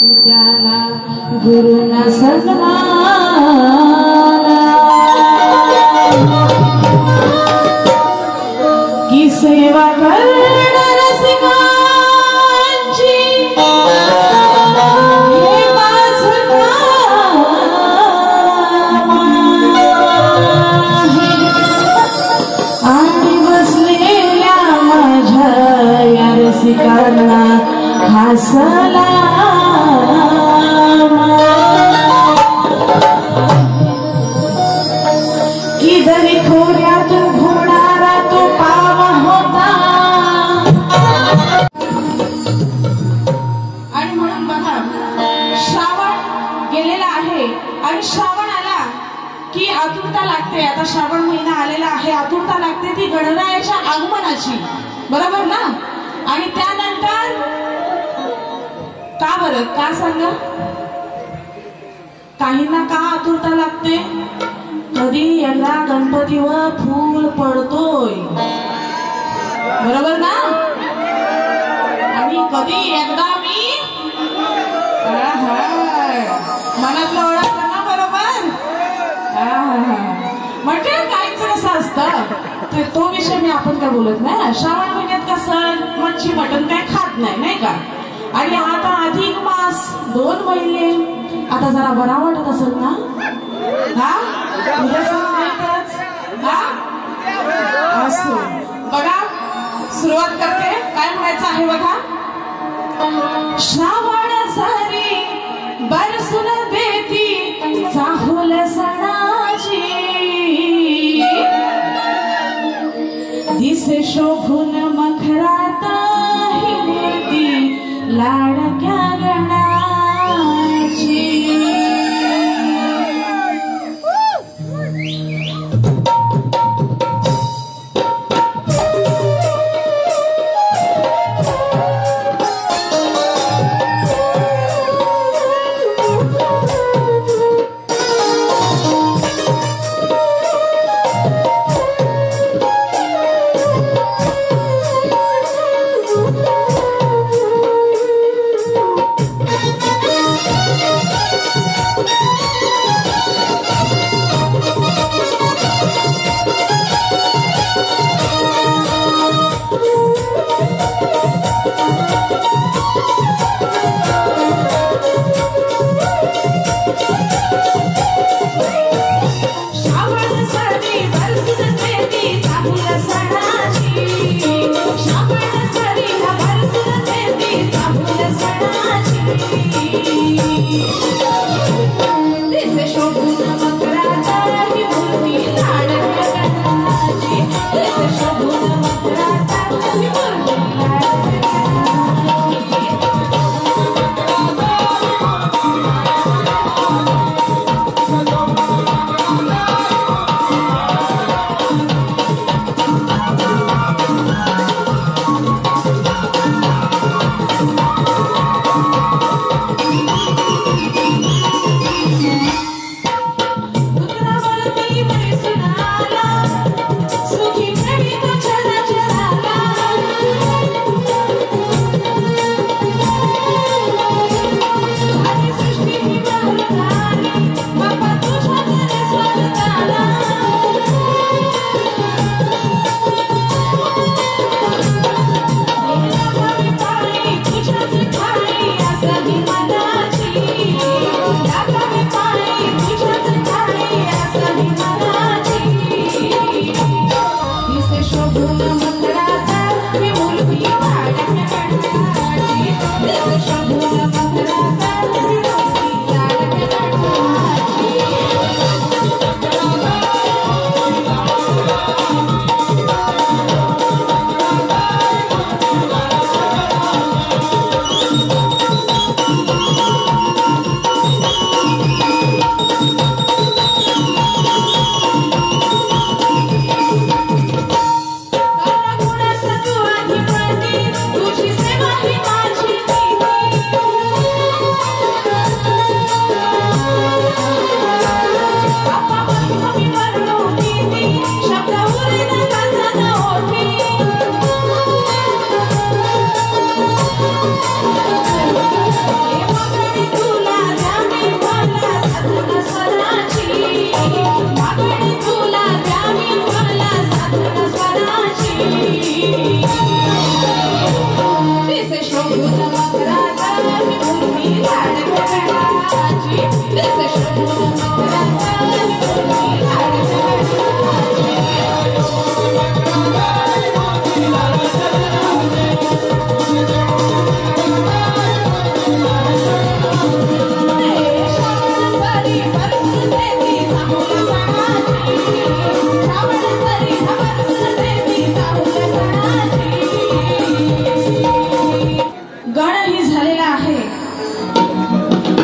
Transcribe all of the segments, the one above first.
पित्याला गुरुना सन्मान की सेवा करणार रसिकांची हे माझं काम आहे. आणि बसलेल्या माझ्या या रसिकांना हासला की दरी खोऱ्यातून घोडारा तो पावा होता. आणि म्हणून बघा श्रावण गेलेला आहे आणि श्रावण आला की आतुरता लागते. आता श्रावण महिना आलेला आहे, आतुरता लागते ती गणरायाच्या आगमनाची, बरोबर ना. आणि त्यानंतर का बरं, का सांगा, काहींना का आतुरता लागते? कधी एकदा गणपतीवर फूल पडतोय, बरोबर ना. आणि कधी एकदा मी मनातलं ओळखलं ना, बरोबर. म्हणजे काहीच कसं असतं तो विषय मी आपण काय बोलत नाही. श्रावण महिन्यात कसं मच्छी मटण काय खात नाही, नाही का. आणि आता अधिक मास 2 महिने, आता जरा बरा वाटत असेल ना. उद्या असो बघा, सुरुवात करते. काय म्हणायचं आहे बघा. श्रावण सारी बरसून देती चाहुल सणाची, दिसे शोभून मखरात ही मूर्ती लाडक्या गणाची.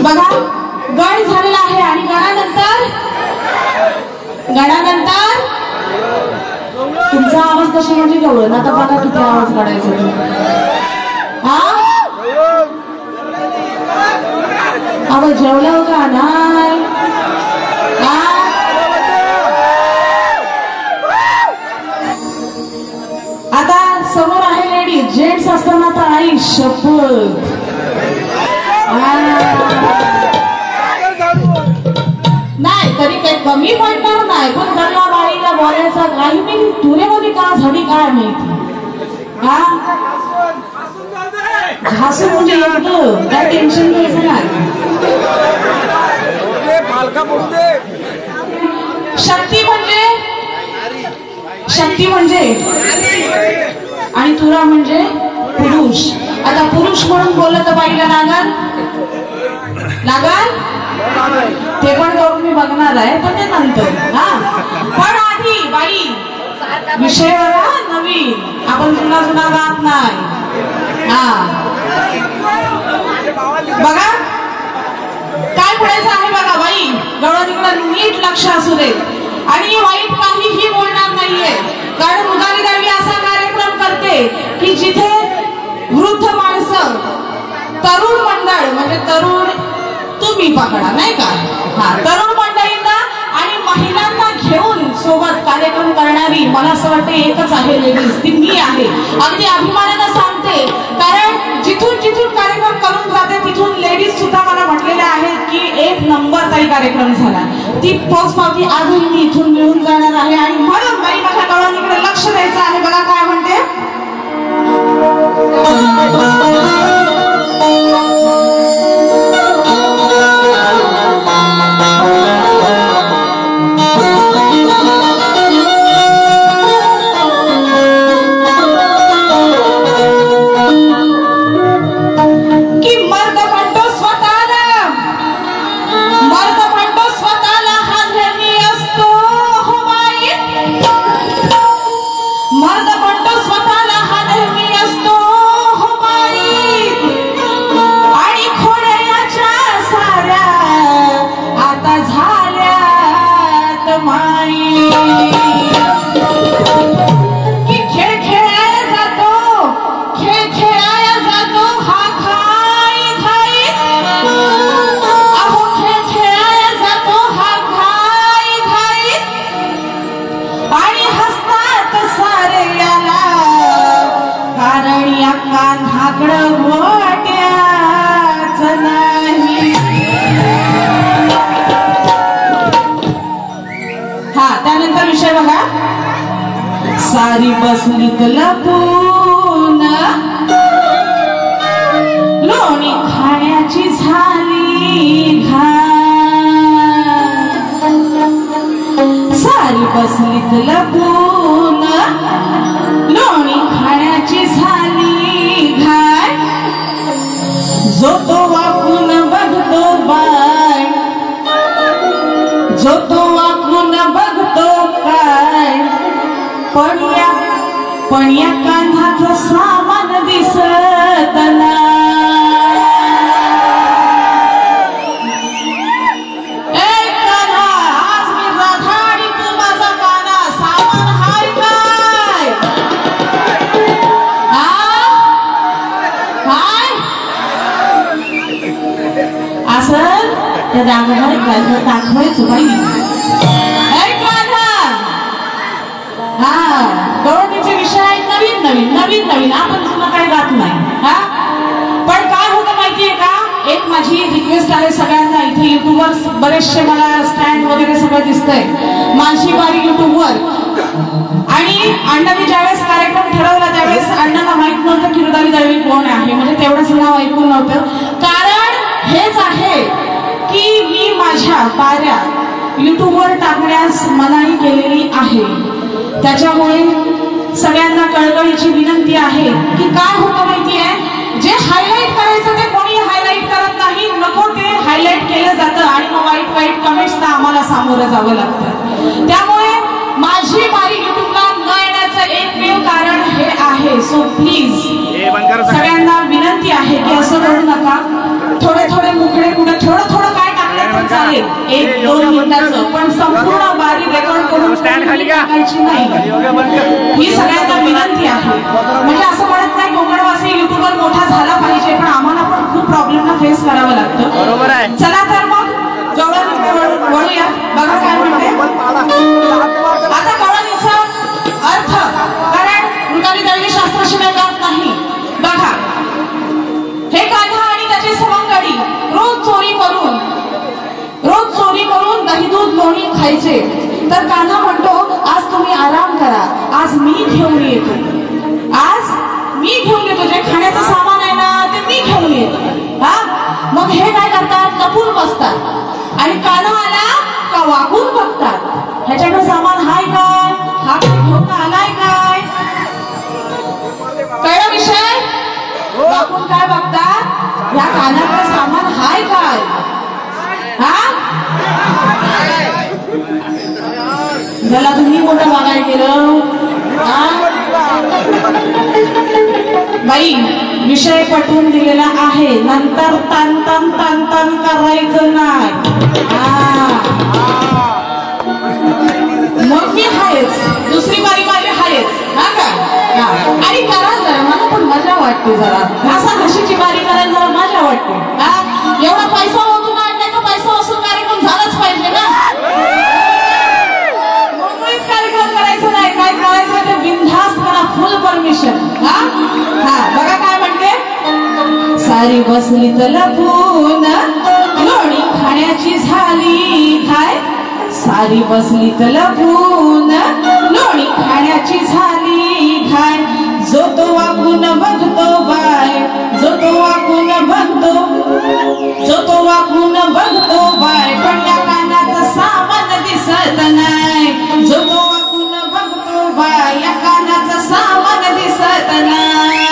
बघा गण झालेला आहे आणि गणानंतर तुमचा आवाज कशी म्हणजे केवढं आता बघा किती आवाज काढायचा हा अगं जेवलं का नाही आता समोर आहे लेडीज जेंट्स असताना तर आई शपथ नाही तरी काही कमी पडणार नाही पण गल्ला बाईला बोलायचा काही मी तुरेमध्ये का झाली काय माहिती हा घासून म्हणजे एकदम काय टेन्शन घ्यायचं नाही शक्ती म्हणजे आणि तुरा म्हणजे पुरुष आता पुरुष म्हणून बोललं तर बाईला लागल ते पण करून मी बघणार आहे पण ते नंतर हा पण आधी बाई विषय नवीन आपण जुना गात नाही हा बघा काय म्हणायचं आहे बघा बाई गवळणीकडे नीट लक्ष असू दे आणि वाईट काहीही बोलणार नाहीये कारण उदारी देवी असा कार्यक्रम करते की जिथे वृद्ध माणसं तरुण मंडळ म्हणजे तरुण तुम्ही पकडा नाही का हा तरुण मंडळींना आणि महिलांना घेऊन सोबत कार्यक्रम करणारी मला असं वाटतं एकच आहे लेडीज ती मी आहे अगदी अभिमानानं सांगते कारण जिथून कार्यक्रम करून जाते तिथून लेडीज सुद्धा मला म्हटलेल्या आहेत की एक नंबर ताई कार्यक्रम झाला ती पोचपावती आजही मी इथून मिळून जाणार आहे आणि म्हणून बाई माझ्या गवळणीकडे लक्ष द्यायचं आहे बघा काय म्हणते सारी बसलीत लपून लोणी खाण्याची झाली घाण सारी बसलीत लपून लोणी खाण्याची झाली घाण जो तो वाकून बघतो बाय जो तो वाकून बघतो काय पण या कान्हाचं सामान दिसत आज मी राधा आणि तू माझा कान्हा सामान हाय काय असं त्या दाखवायचं दाखवायचं बाई गवळणीचे विषय आहेत नवीन आपण जुनं काही गात नाही हा पण काय होतं माहितीये का एक माझी रिक्वेस्ट आहे सगळ्यांना इथे युट्यूबवर बरेचसे मला स्टँड वगैरे सगळं दिसतंय माझी बारी युट्यूबवर आणि अण्णांनी ज्यावेळेस कार्यक्रम ठरवला त्यावेळेस अण्णांना माहित नव्हतं की रुदाली देवी कोण आहे म्हणजे तेवढंच नाव ऐकून नव्हतं कारण हेच आहे की मी माझ्या बाऱ्या युट्यूबवर टाकण्यास मनाई केलेली आहे त्याच्यामुळे सगळ्यांना कळकळीची विनंती आहे की काय होतं माहितीये जे हायलाइट करायचं ते कोणी हायलाइट करत नाही नको ते हायलाइट केलं जातं आणि मग वाईट कमेंट्सना आम्हाला सामोरं जावं लागतं त्यामुळे माझी बारी युट्यूबला न येण्याचं एकमेव कारण हे आहे सो प्लीज सगळ्यांना विनंती आहे की असं करू नका थोडे मुखडे कुठे थोडं टाकायची नाही, ही सगळ्यांना विनंती आहे. म्हणजे असं म्हणत नाही कोकणवासी युट्यूबर मोठा झाला पाहिजे, पण आम्हाला पण खूप प्रॉब्लेमला फेस करावं लागतं. बरोबर आहे. चला तर मग गवळणीकडे वळूया. बघा काय म्हणते आता गवळणीचा अर्थ, कारण रुदाली दैवी शास्त्राशिवाय जात नाही. बघा, हे कान्हा आणि त्याचे सवंगडी रोज चोरी करून दही दूध लोणी खायचे. तर कान्हा म्हणतो आज तुम्ही आराम करा, आज मी घेऊन येतो, जे खाण्याचं सामान आहे ना ते मी घेऊन येतो. हा, मग हे काय करतात, लपून बसतात आणि कान्हा आला का वाकून बघतात, ह्याच्याकडे सामान हाय काय, हा घेऊन आलाय काय. कळला विषय? वाकून काय बघतात, ह्या कान्हाकडे सामान हाय काय. हा, ज्याला तुम्ही मोठं बघायला गेलं. बाई, विषय पटवून दिलेला आहे, नंतर तन करायचं नाही. मग मी आहेच, दुसरी बारी माझी आहेच. हा का, आणि करा जरा, मला पण मजा वाटते. जरा असा म्हशीची बारी करायला जरा मजा वाटते. एवढा पैसा होतो ना, नाही तर पैसा वसूल कार्यक्रम झालाच पाहिजे ना. मुंबईत कार्यक्रम करायचं नाही, काय करायचं ते बिनधास्त करा, फुल परमिशन. बघा काय म्हणते, सारी बसली तर लपून लोणी खाण्याची झाली घाय, सारी बसली तर लपून लोणी खाण्याची झाली घाय. जो तो वाकून बघतो बाय, जो तो वाकून बघतो बाय, पण या कानाचं सामान दिसत नाही. जो तो वाकून बघतो बाय, या कानाचं सामान दिसत नाही.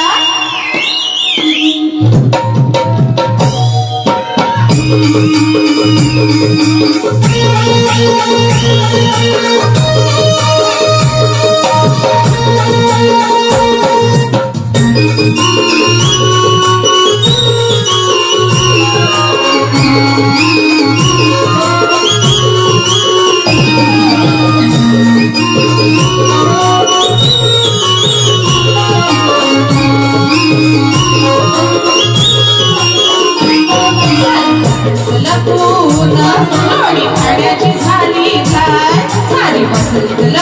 लोणी खाण्याची झाली काय, सारी बसली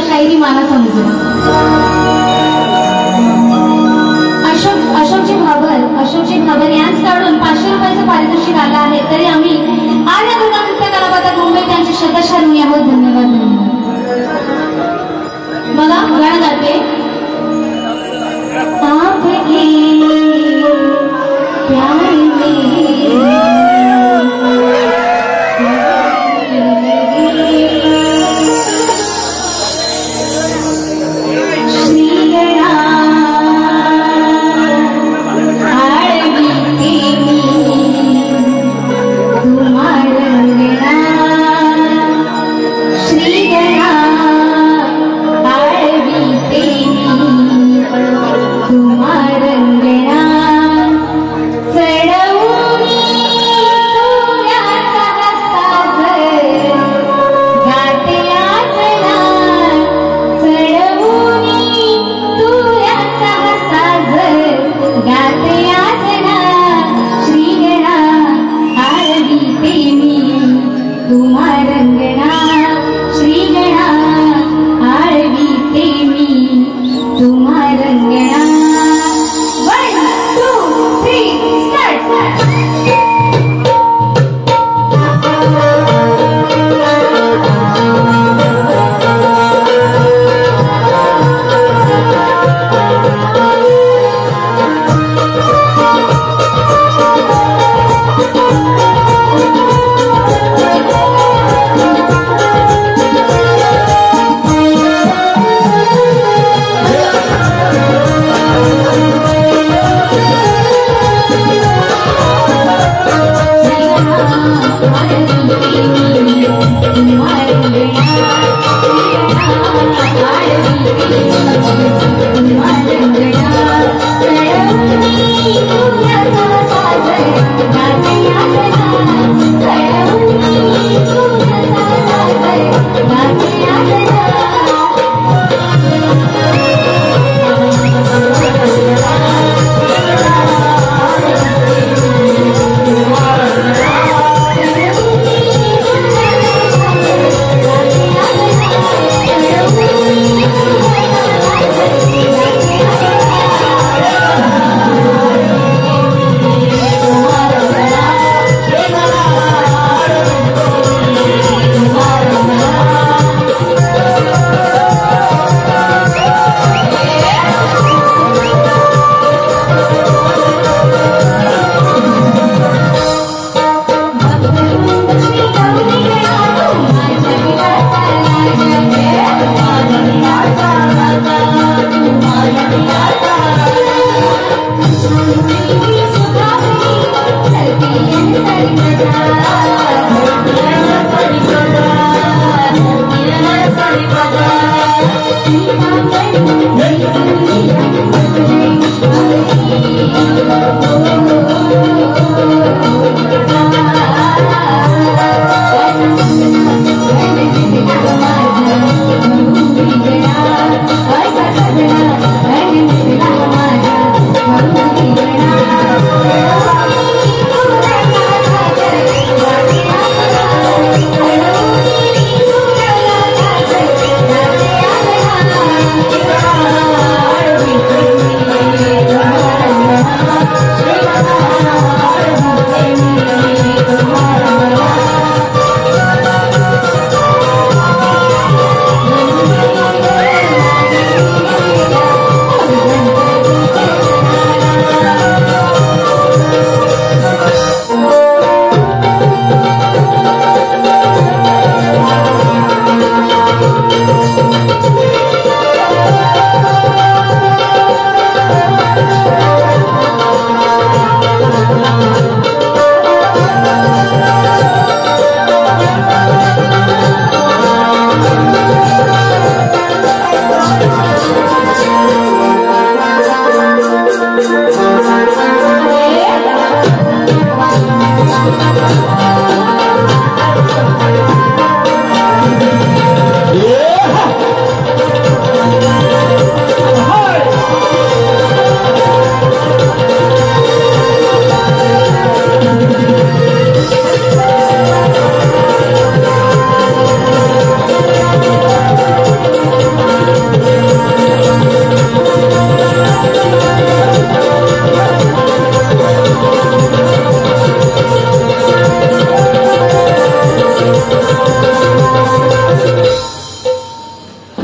शायरी माना समजू अशोकजी भाबर यांच काढून 500 रुपयाचं पारितोषिक आलं आहे. तरी आम्ही आर्य दुर्गा नृत्य कलापथक मुंबई त्यांचे शतशः ऋणी आहोत. धन्यवाद. बघा गाणं गाते. आपके प्यार में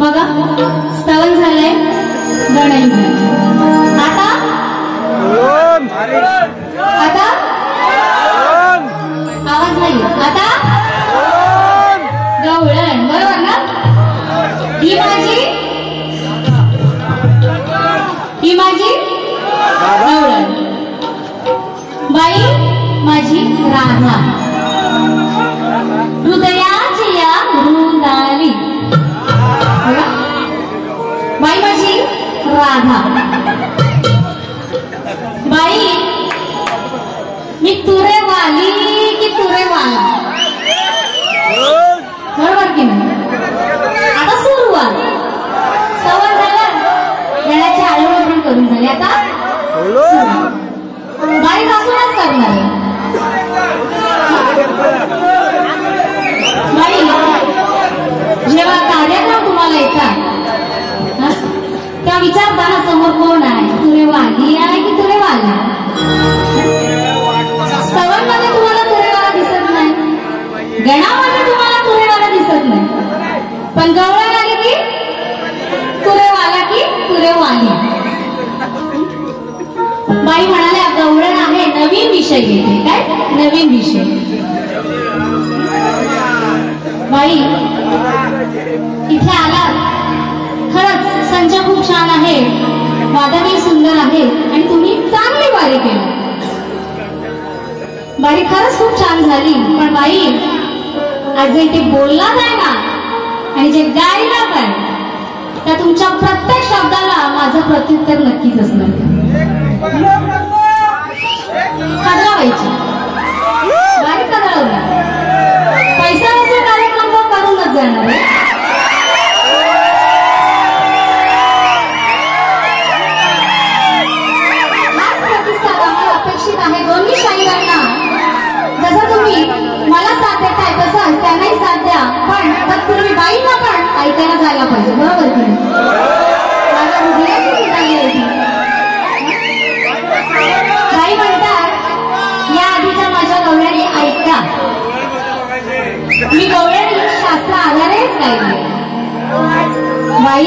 बघा स्तवन झालंय, गणई झाली. आता आता आवाज नाही. आता गवळण, बरोबर ना? ही माझी गवळण. बाई माझी राधा, हृदयाची या मृदाली. बाई माझी राधा. बाई मी तुरे वाली की तुरे वाला, बरोबर की नाही? आता सुरुवात सवय झालं, गळ्याची आळवण पण करून झाली. आता बाई पासूनच करणार. बाई जेव्हा कार्यक्रम तुम्हाला येतात तेव्हा विचारताना समोर कोण आहे, तुरे वाली आहे की तुरे वाला? स्तवनमध्ये तुम्हाला तुरेवाला दिसत नाही, गणामध्ये तुम्हाला तुरेवाला दिसत नाही, पण गवळण आली की तुरेवाला की तुरेवाली. बाई म्हणाल्या गवळण आहे, नवीन विषय घेते. काय नवीन विषय? बाई इथे आला, खरंच संच खूप छान आहे, वादनही सुंदर आहे आणि तुम्ही चांगली वारी केली. बाई खरंच खूप छान झाली. पण बाई आज जे ते बोलला नाही ना आणि जे गायला काय, त्या तुमच्या प्रत्येक शब्दाला माझं प्रत्युत्तर नक्कीच असणार. कदळावायची बाई, कदळवला पैसा नसेल कार्यक्रम तो करूनच जाणार आहे. अपेक्षित आहे दोन्ही शाहीरांना. जसं तुम्ही मला साथ देताय तसं त्यांनाही साथ द्या, पण तत्पूर्वी बाईंना पण ऐकायला जायला पाहिजे, बरोबर की नाही? माझ्या हृदयाची झाली होती. बाई म्हणतात या आधीच्या माझ्या गवळणी ऐका, मी गवळणी शास्त्र आधारेच गायली. बाई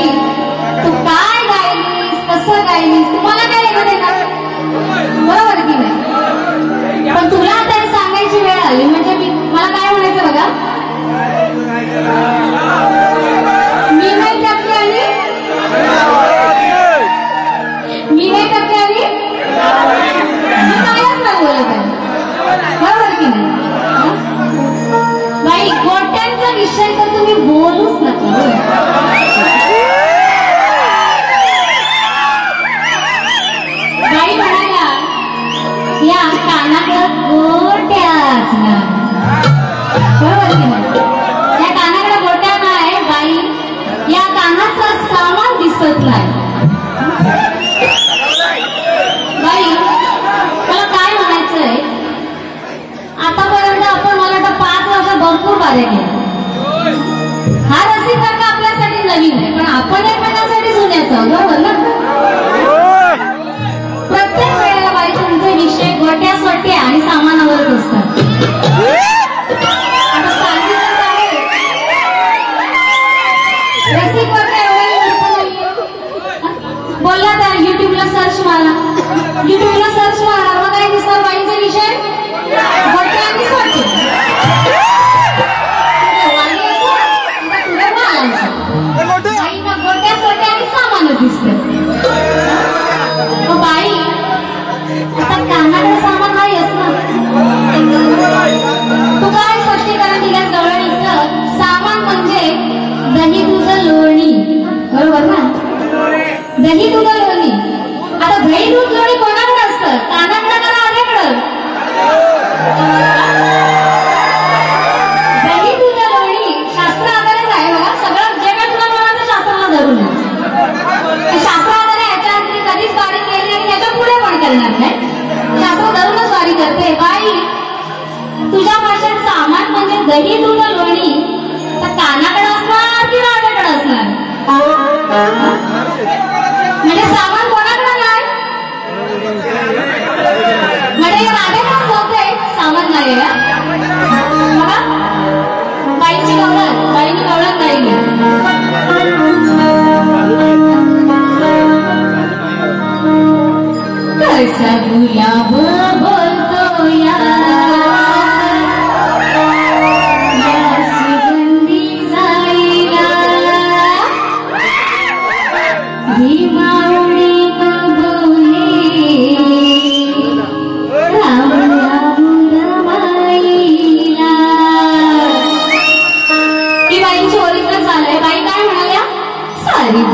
तू काय गायलीस, कसं गायलीस, तुम्हाला काय लेखत आहे का? बरोबर की नाही? पण तुला आता सांगायची वेळ आली म्हणजे मला काय म्हणायचं बघा, मी नाही टक्के आली, मी नाही टक्के आली, मी कायच नाही बोलत आहे, बरोबर की नाही? बाई गोट्यांचा विषय तर तुम्ही बोलूच नका. बाई म्हणाल्या या कानाकडं गोट्याच ना, बरोबर की नाही? या कानाकडे गोट्या नाही बाई, या कानाचं सामान दिसत नाही. बाई मला काय म्हणायचंय, आतापर्यंत आपण मला वाटतं 5 वर्ष भरपूर कार्य केलं. हा रसिकवर्ग आपल्यासाठी नवीन आहे, पण आपण एकमेकांसाठी जुन्याच आहोत, बरोबर ना? प्रत्येक वेळेला बाई तुमचे विषय गोट्या सोट्या आणि सामानावरच असतात. आता सांगितलंच आहे, रसिकवर्ग बोलला तर युट्यूबला सर्च मारा, युट्यूबला सर्च मारा, मग काय दिसतं बाईचे विषय गोट्या आणि सोट्या.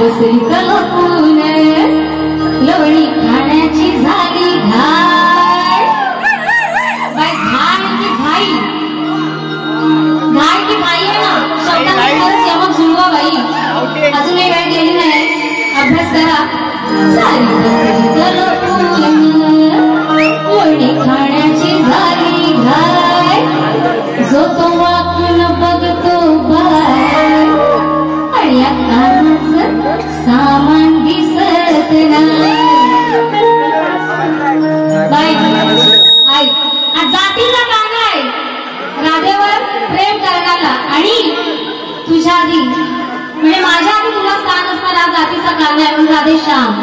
बसरी कलपून लवणी खाण्याची झाली घाय बाय घाय की घाई घाय की घाई आहे ना शब्दांचा यमक जुळवा बाई अजूनही वेळ गेली नाही अभ्यास करा सारी बसरी कलपून लवणी खाण्याची झाली घाय जो तो वाकून बघतो बाय आणि या सामान दिसत नाही जातीचा काना आहे राधेवर प्रेम करण्याला आणि तुझ्या आधी म्हणजे माझ्या आधी तुला स्थान असणारा जातीचा काना आहे म्हणून राधे श्याम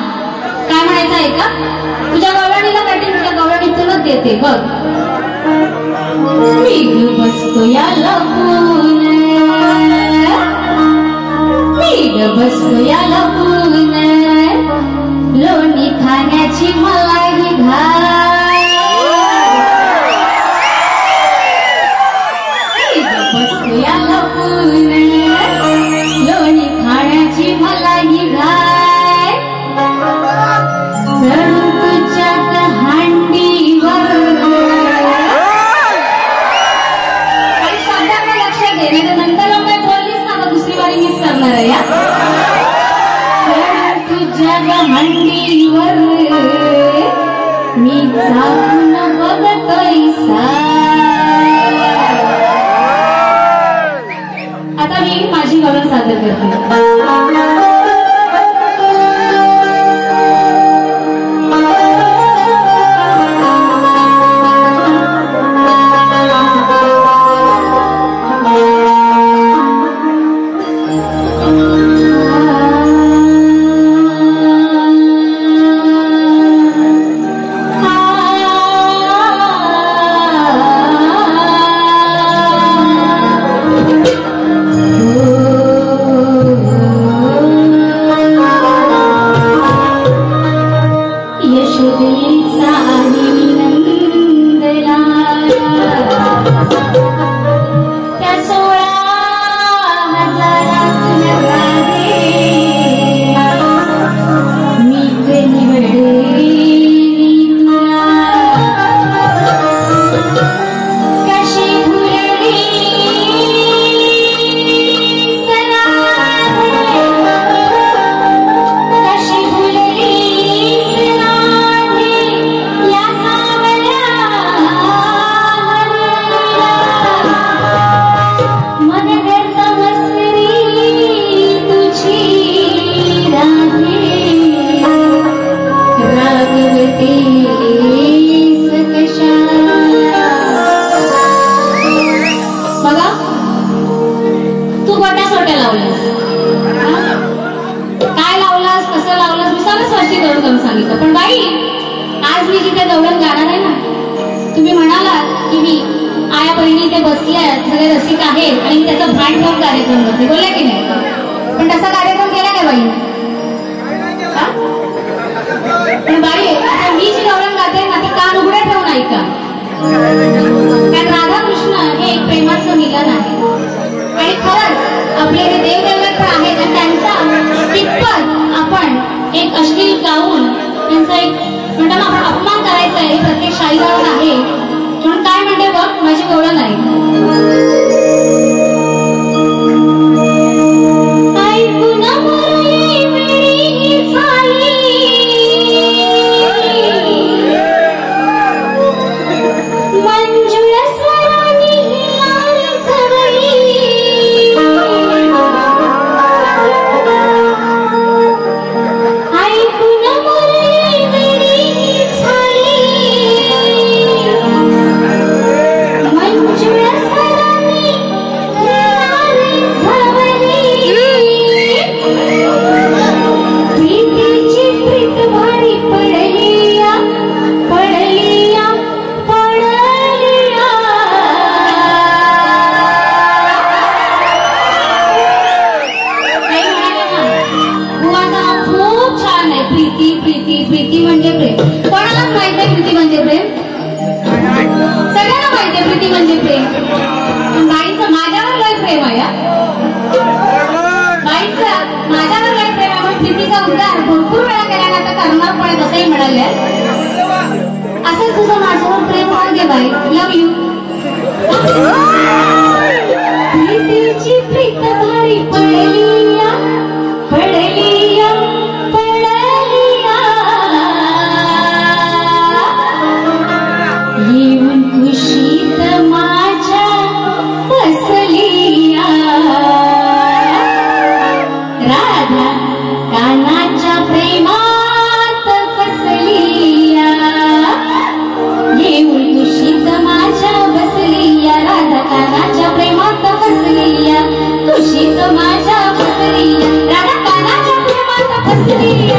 काय म्हणायचं आहे का तुझ्या गवळणीला कठीण तुझ्या गवळणीतूनच देते बघ मी बसतो या लपून बसतो या लपून लोणी खाण्याची मला ही घाय बसतो या लपून लोणी खाण्याची मला ही घाय जणू तुझ्या हांडीवर आणि शब्दाकडे लक्ष दे नाही तर नंतर मग काय बोललीस ना दुसरी बारी मिस करणार आहे या हंडीवर मी जाऊन बघतोय आता मी माझी गवळण सादर करते पण बाई आज मी जिथे गवळण गाणार आहे ना तुम्ही म्हणालात की मी आया बहिणी इथे बसल्या सगळे रसिक आहेत आणि मी त्याचा भांड घेऊन कार्यक्रम करते बोलले की नाही पण तसा कार्यक्रम केला नाही बाई पण बाई आता मी जी गवळण गाते ना ती कान उघडे ठेवून ऐका कारण राधाकृष्ण हे एक प्रेमाचं मिलन आहे आणि खरंच आपले जे देवदेवत पण आहेत आणि त्यांचा कितपत आपण एक अश्लील गाऊन त्यांचा एक म्हणतो ना आपण अपमान करायचा आहे प्रत्येक शाहीरावर आहे म्हणून काय म्हणते बघ माझी गवळण आहे प्रीती प्रीती प्रीती म्हणजे प्रेम. कोणालाच माहित नाही प्रीती म्हणजे प्रेम. सगळ्यांना माहिती आहे प्रीती म्हणजे प्रेम. बाईचं माझ्यावर लय प्रेम आहे. बाईचं माझ्यावर लय प्रेम आहे. पण प्रीतीचा उद्गार भरपूर वेळा केल्यानंतर करणार पण तसंही म्हणाले. असंच तुझं माझ्यावर प्रेम आहे गे बाई. लव यू. प्रीतीची प्रीत भारी पडलिया पडलिया पडलिया येऊन कुशीत माझ्या बसलिया राधा कानाच्या प्रेमात फसलिया येऊन कुशीत माझ्या बसलिया राधा कानाच्या प्रेमात फसलिया कुशीत माझ्या बसलिया राधा कानाच्या प्रेमात फसलिया